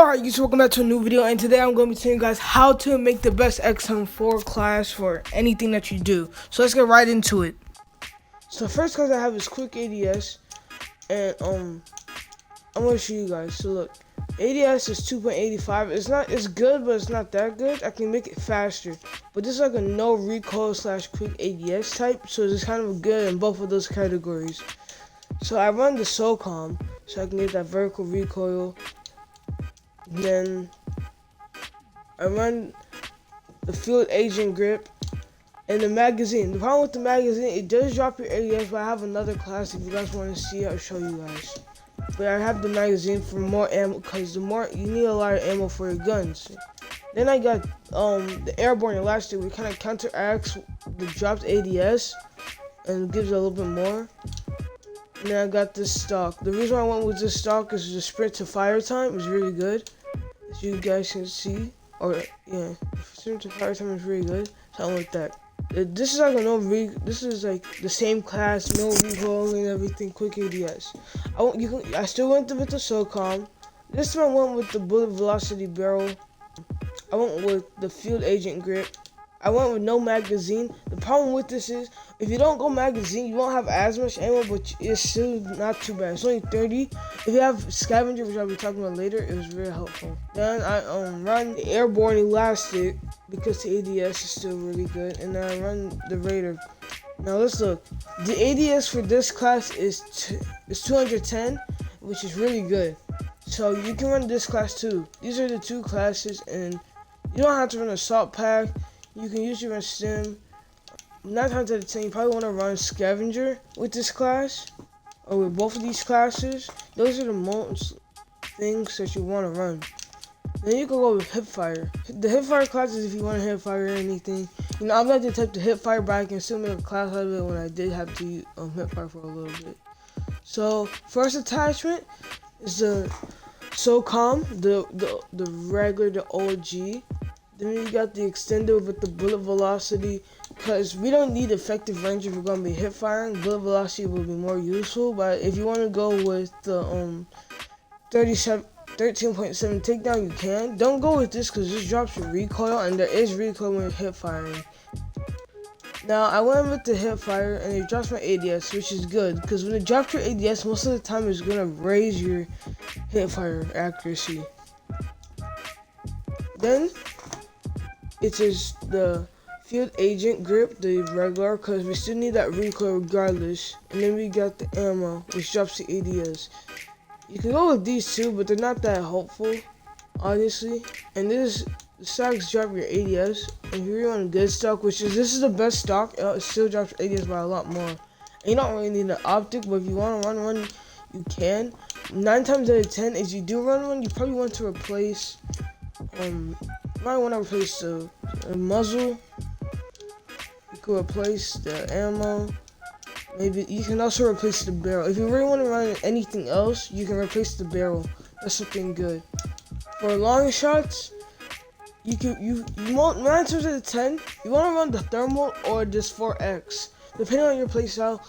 Alright, guys, welcome back to a new video, and today I'm going to be telling you guys how to make the best XM4 class for anything that you do. So let's get right into it. So the first class I have is quick ADS, and I'm going to show you guys. So look, ADS is 2.85. It's good, but it's not that good. I can make it faster, but this is like a no recoil / quick ADS type, so it's kind of good in both of those categories. So I run the SOCOM, so I can get that vertical recoil. Then I run the field agent grip and the magazine. The problem with the magazine, it does drop your ADS, but I have another class if you guys want to see it, I'll show you guys. But I have the magazine for more ammo, because you need a lot of ammo for your guns. Then I got the airborne elastic, which kind of counteracts the dropped ADS and gives it a little bit more. And then I got this stock. The reason why I went with this stock is the sprint to fire time is really good, as you guys can see. Or yeah, sprint to fire time is really good. So I went with that. This is like this is like the same class, no recoil and everything, quick ADS. I still went with the SOCOM. This time I went with the bullet velocity barrel. I went with the field agent grip. I went with no magazine. The problem with this is, if you don't go magazine, you won't have as much ammo, but it's still not too bad. It's only 30. If you have scavenger, which I'll be talking about later, it was very helpful. Then I run the airborne elastic, because the ADS is still really good. And then I run the Raider. Now let's look. The ADS for this class is 210, which is really good. So you can run this class too. These are the two classes, and you don't have to run assault pack. You can usually run stim. 9 times out of 10, you probably want to run scavenger with this class, or with both of these classes. Those are the most things that you want to run. Then you can go with Hipfire. The Hipfire class is if you want to Hipfire or anything. You know, I'm not the type to Hipfire, but I can still make a class out of it when I did have to Hipfire for a little bit. So first attachment is the SOCOM, the regular, the OG. Then we got the extender with the bullet velocity, because we don't need effective range if we're going to be hip firing. Bullet velocity will be more useful, but if you want to go with the 13.7 takedown, you can. Don't go with this because this drops your recoil, and there is recoil when you're hip firing. Now I went with the hip fire, and it drops my ADS, which is good, because when it drops your ADS, most of the time it's going to raise your hip fire accuracy. Then it is the field agent grip, the regular, because we still need that recoil regardless. And then we got the ammo, which drops the ADS. You can go with these two, but they're not that helpful, honestly. And the stocks drop your ADS. And if you're on good stock, this is the best stock, it still drops your ADS by a lot more. And you don't really need an optic, but if you want to run one, you can. 9 times out of 10, if you do run one, you probably want to replace might want to replace the muzzle. You could replace the ammo. Maybe you can also replace the barrel. If you really want to run anything else, you can replace the barrel. That's something good. For long shots, you won't 9 times out of 10. You want to run the thermal or this 4X, depending on your playstyle.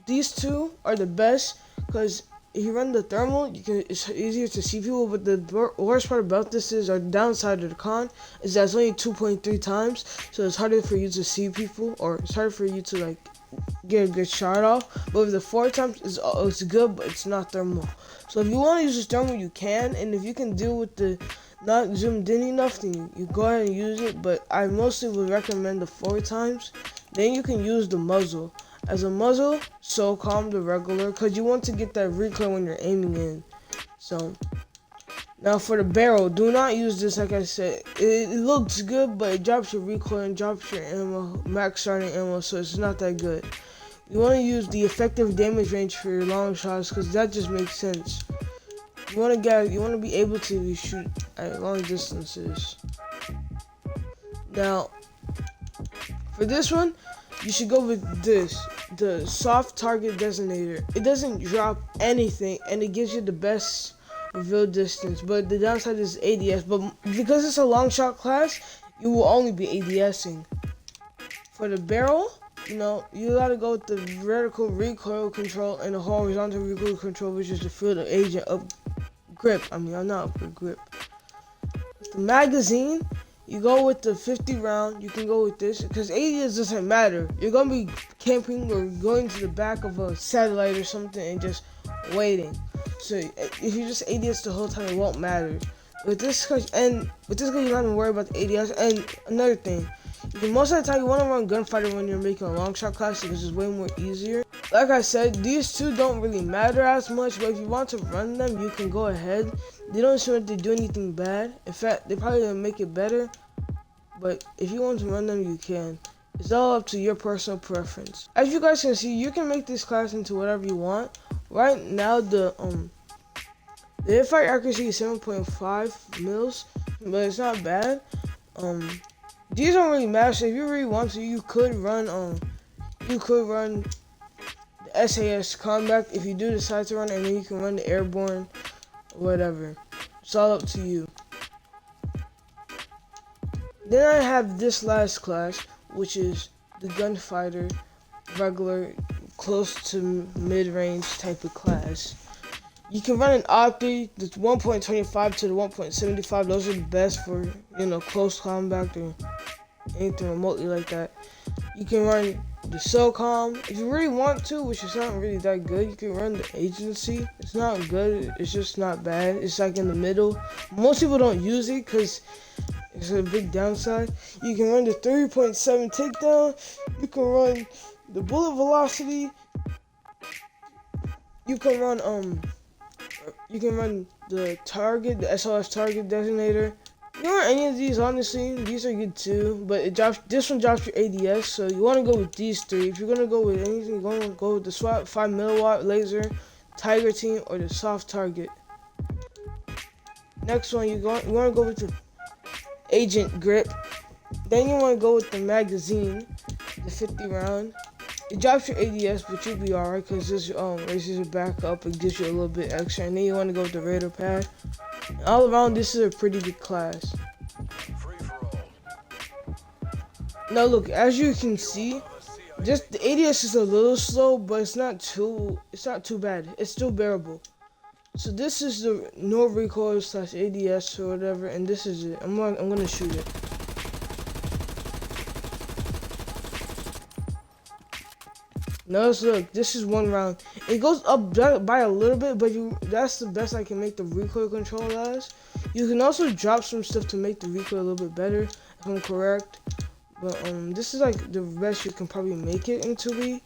These two are the best, because if you run the thermal, it's easier to see people, but the worst part about this is, or the downside of the con, is that it's only 2.3 times, so it's harder for you to see people, or it's harder for you to like get a good shot off. But with the 4 times, it's good, but it's not thermal. So if you want to use this thermal, you can, and if you can deal with the not zoomed in enough, then you go ahead and use it. But I mostly would recommend the 4 times. Then you can use the muzzle. As a muzzle, SOCOM, the regular, because you want to get that recoil when you're aiming in. So, now for the barrel, do not use this. Like I said, it looks good, but it drops your recoil and drops your ammo, max starting ammo, so it's not that good. You want to use the effective damage range for your long shots, because that just makes sense. You want to be able to shoot at long distances. Now, for this one, you should go with this, the soft target designator. It doesn't drop anything, and it gives you the best reveal distance, but the downside is ADS. But because it's a long shot class, you will only be ADSing. For the barrel, you gotta go with the vertical recoil control and the horizontal recoil control, which is the field agent up grip. Not upper grip. The magazine, you go with the 50 round. You can go with this because ADS doesn't matter. You're gonna be camping or going to the back of a satellite or something and just waiting. So if you just ADS the whole time, it won't matter. With this gun, you're not even worried about the ADS. And another thing, most of the time you want to run Gunfighter when you're making a long shot class because it's way more easier. Like I said, these two don't really matter as much, but if you want to run them, you can go ahead. They don't seem to do anything bad. In fact, they probably gonna make it better. But if you want to run them, you can. It's all up to your personal preference. As you guys can see, you can make this class into whatever you want. Right now, the Hipfire accuracy is 7.5 mils, but it's not bad. These don't really matter. So if you really want to, you could run the SAS combat if you do decide to run, and then you can run the airborne or whatever. It's all up to you. Then I have this last class, which is the Gunfighter, regular, close to mid-range type of class. You can run an Opti, the 1.25 to the 1.75. Those are the best for, close combat or anything remotely like that. You can run the SOCOM. If you really want to, which is not really that good, you can run the Agency. It's not good. It's just not bad. It's like in the middle. Most people don't use it because it's a big downside. You can run the 3.7 takedown. You can run the bullet velocity. You can run the target, the SOS target designator. You know, any of these, honestly, these are good too. But this one drops your ADS, so you want to go with these three. If you're gonna go with anything, you're gonna go with the SWAT 5 milliwatt laser, Tiger Team, or the soft target. Next one, you want to go with the Agent Grip. Then you want to go with the magazine, the 50 round. It drops your ADS, but you'll be alright because this raises your back up and gives you a little bit extra. And then you want to go with the radar pad. And all around, this is a pretty good class. Now look, as you can see, just the ADS is a little slow, but it's not too bad. It's still bearable. So this is the no recoil / ADS or whatever, and this is it. I'm gonna shoot it. Notice, look, this is one round. It goes up by a little bit, but that's the best I can make the recoil control as. You can also drop some stuff to make the recoil a little bit better, if I'm correct. But this is like the best you can probably make it into be.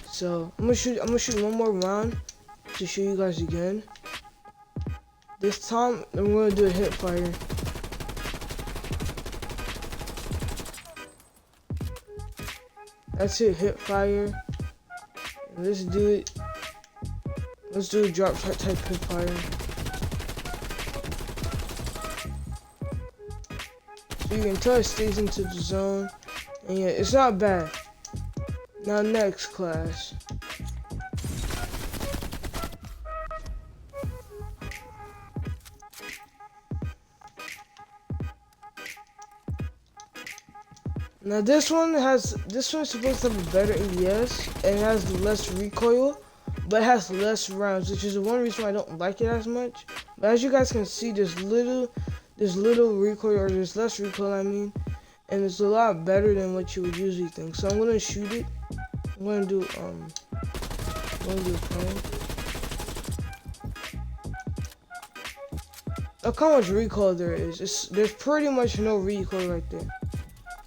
So I'm gonna shoot one more round to show you guys again. This time I'm gonna do a Hipfire. That's it, Hipfire. Let's do it. Let's do a drop shot type Hipfire. So you can tell it stays into the zone. And yeah, it's not bad. Now next class. Now this one is supposed to have a better ADS and it has less recoil, but it has less rounds, which is the one reason why I don't like it as much. But as you guys can see, there's little recoil, or there's less recoil, I mean, and it's a lot better than what you would usually think. So I'm gonna shoot it. I'm gonna do a plane. Look how much recoil there is. There's pretty much no recoil right there.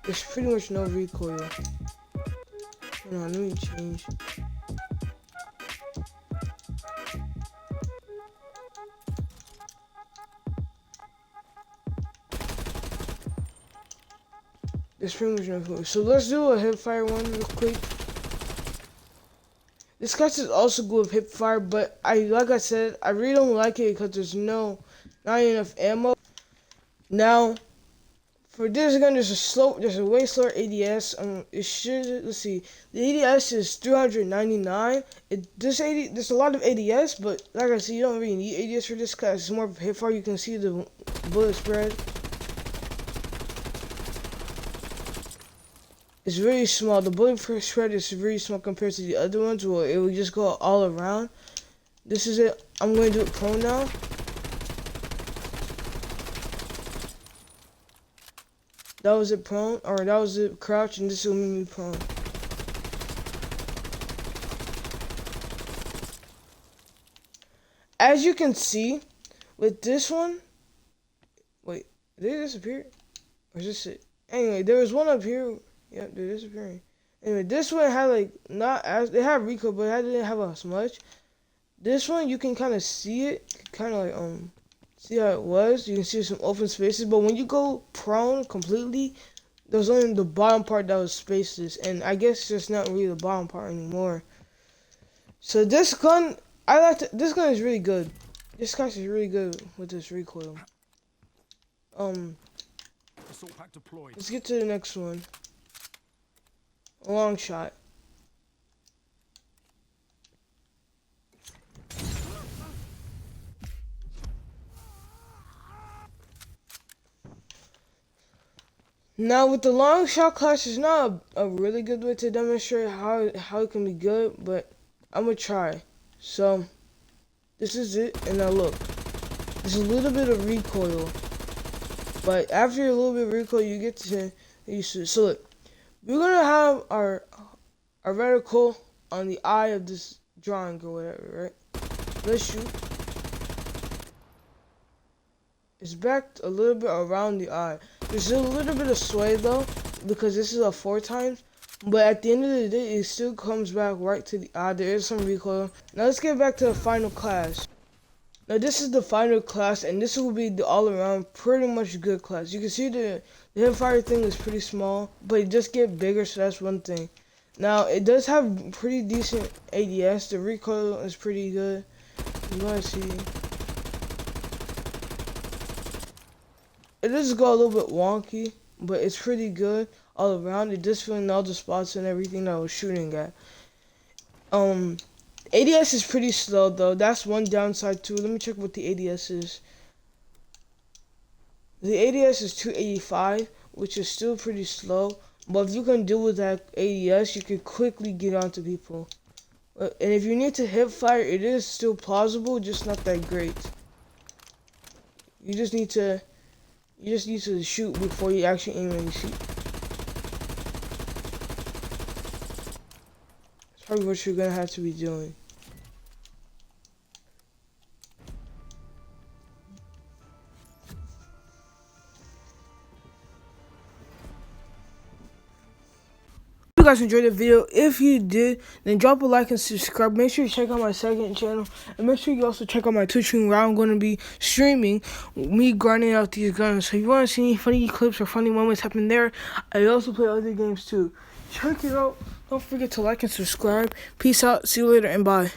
There's pretty much no recoil. Hold on, let me change. There's pretty much no recoil. So let's do a Hipfire one real quick. This class is also good with Hipfire, but like I said, I really don't like it because there's not enough ammo. Now, for this gun, there's a way slower ADS. Let's see, the ADS is 399. There's a lot of ADS, but like I said, you don't really need ADS for this class. It's more of a Hipfire. You can see the bullet spread. It's really small. The bullet spread is really small compared to the other ones, where it will just go all around. This is it. I'm going to do it prone now. That was it prone, or that was it crouch, and this will make me prone. As you can see, with this one, wait, did it disappear? Or is this it? Anyway, there was one up here. Yep, they're disappearing. Anyway, this one had like, not as, it had recoil, but it didn't have as much. This one, you can kind of see it, kind of like, see how it was. You can see some open spaces, but when you go prone completely, there was only the bottom part that was spaces, and I guess it's just not really the bottom part anymore. So this gun, this gun is really good. This class is really good with this recoil. Let's get to the next one. Longshot. Now with the Longshot class, it's not a really good way to demonstrate how it can be good, but I'm gonna try. So this is it, and now look, there's a little bit of recoil, but after a little bit of recoil, you get to use it. So look, we're gonna have our reticle on the eye of this drawing or whatever, right? Let's shoot. It's backed a little bit around the eye. There's a little bit of sway though, because this is a 4 times. But at the end of the day, it still comes back right to the eye. There is some recoil. Now let's get back to the final class. Now this is the final class, and this will be the all-around pretty much good class. You can see the Hipfire thing is pretty small, but it just get bigger, so that's one thing. Now it does have pretty decent ADS. The recoil is pretty good. You want to see. It does go a little bit wonky, but it's pretty good all around. It does fill in all the spots and everything that I was shooting at. ADS is pretty slow though. That's one downside too. Let me check what the ADS is. The ADS is 285, which is still pretty slow. But if you can deal with that ADS, you can quickly get onto people. And if you need to hip fire, it is still plausible, just not that great. You just need to shoot before you actually aim and shoot. That's probably what you're gonna have to be doing. If you guys enjoyed the video, if you did, then drop a like and subscribe. Make sure you check out my second channel, and make sure you also check out my Twitch stream where I'm going to be streaming me grinding out these guns. So if you want to see any funny clips or funny moments happen there, I also play other games too. Check it out. Don't forget to like and subscribe. Peace out. See you later and bye.